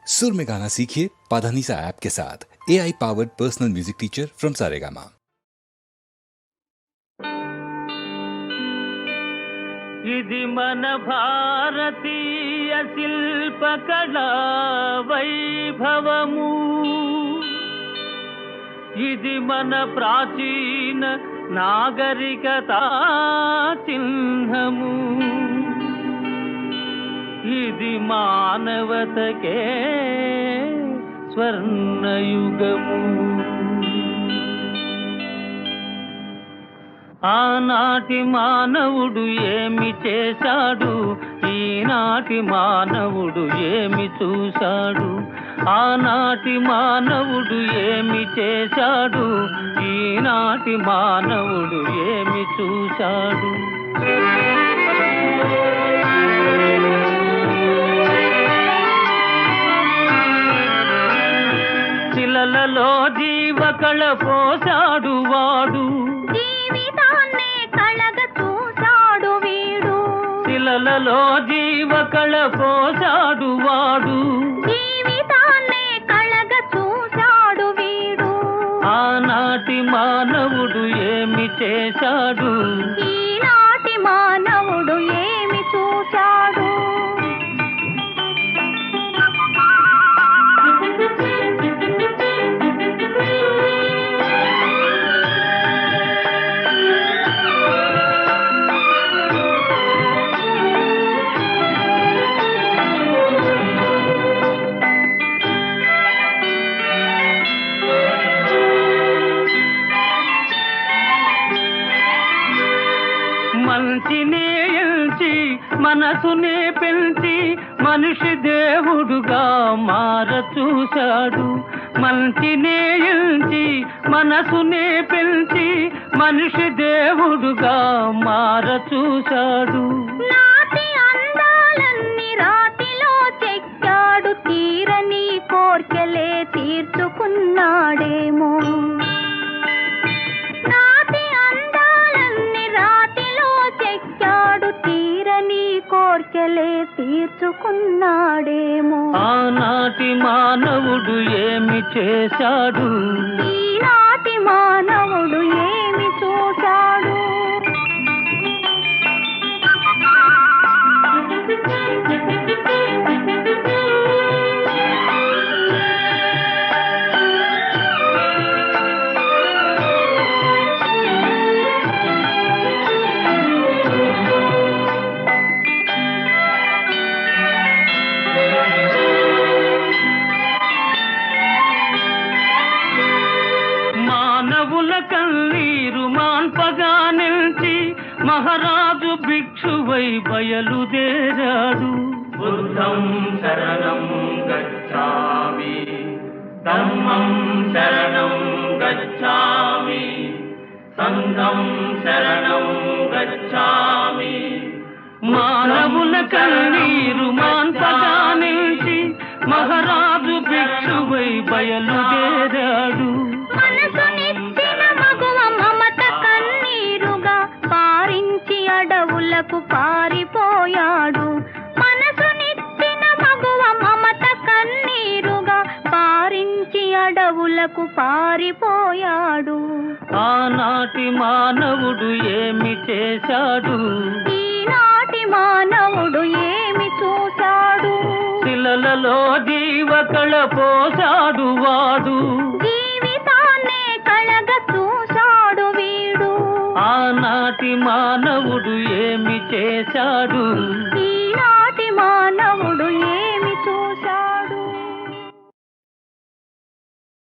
सुर में गाना सीखिए पाधानीसा ऐप के साथ। AI powered personal music teacher from Saregama. ఇది మన భారతీయ శిల్పకళా వైభవము, ఇది మన ప్రాచీన నాగరికతా చిహ్నము, ఇది మానవతకే స్వర్ణయుగము. ఆనాటి మానవుడు ఏమి చేశాడు, ఈనాటి మానవుడు ఏమి చూశాడు. ఆనాటి మానవుడు ఏమి చేశాడు, ఈనాటి మానవుడు ఏమి చూశాడు. శిలలలో జీవకళ పోశాడు వాడు, జీవితాన్నే కళగ చూశాడు వీడు. శిలలలో జీవకళ పోశాడు వాడు, జీవితాన్నే కళగ చూశాడు వీడు. ఆనాటి మానవుడు ఏమి చేశాడు, ఈనాటి మానవుడు ఏమి చూశాడు. మంచినే ఎంచి మనసునే పెంచి మనిషి దేవుడుగా మార చూశాడు. మంచినే ఎంచి మనసునే పెంచి మనిషి దేవుడుగా మార చూశాడు. నాటి అందాలన్నీ రాతిలో చెక్కాడు, తీరని కోర్కెలే తీర్చుకున్నాడేమో. కోర్కెలే తీర్చుకున్నాడేమో. ఆనాటి మానవుడు ఏమి చేశాడు, ఈనాటి మానవుడు ఏమి చూశాడు. కన్నీరు మాన్పగా నిలిచి మహారాజు భిక్షువై బయలుదేరాడు. బుద్ధం శరణం గచ్ఛామి, ధమ్మం శరణం గచ్ఛామి, సంఘం శరణం గచ్ఛామి. మానవుల కన్నీరు మాన్పగా నిలిచి మహారాజు భిక్షువై బయలుదేరాడు. మనసునిచ్చిన మగువ మమత కన్నీరుగా పారించి అడవులకు పారిపోయాడు. మనసునిచ్చిన మగువ మమత కన్నీరుగా పారించి అడవులకు పారిపోయాడు. ఆనాటి మానవుడు ఏమి చేశాడు, ఈనాటి మానవుడు ఏమి చూశాడు. శిలలలో జీవకళ పోశాడు వాడు, జీవితాన్నే కళగ చూశాడు వీడు. ఆనాటి మానవుడు ఏమి చేశాడు, ఈనాటి మానవుడు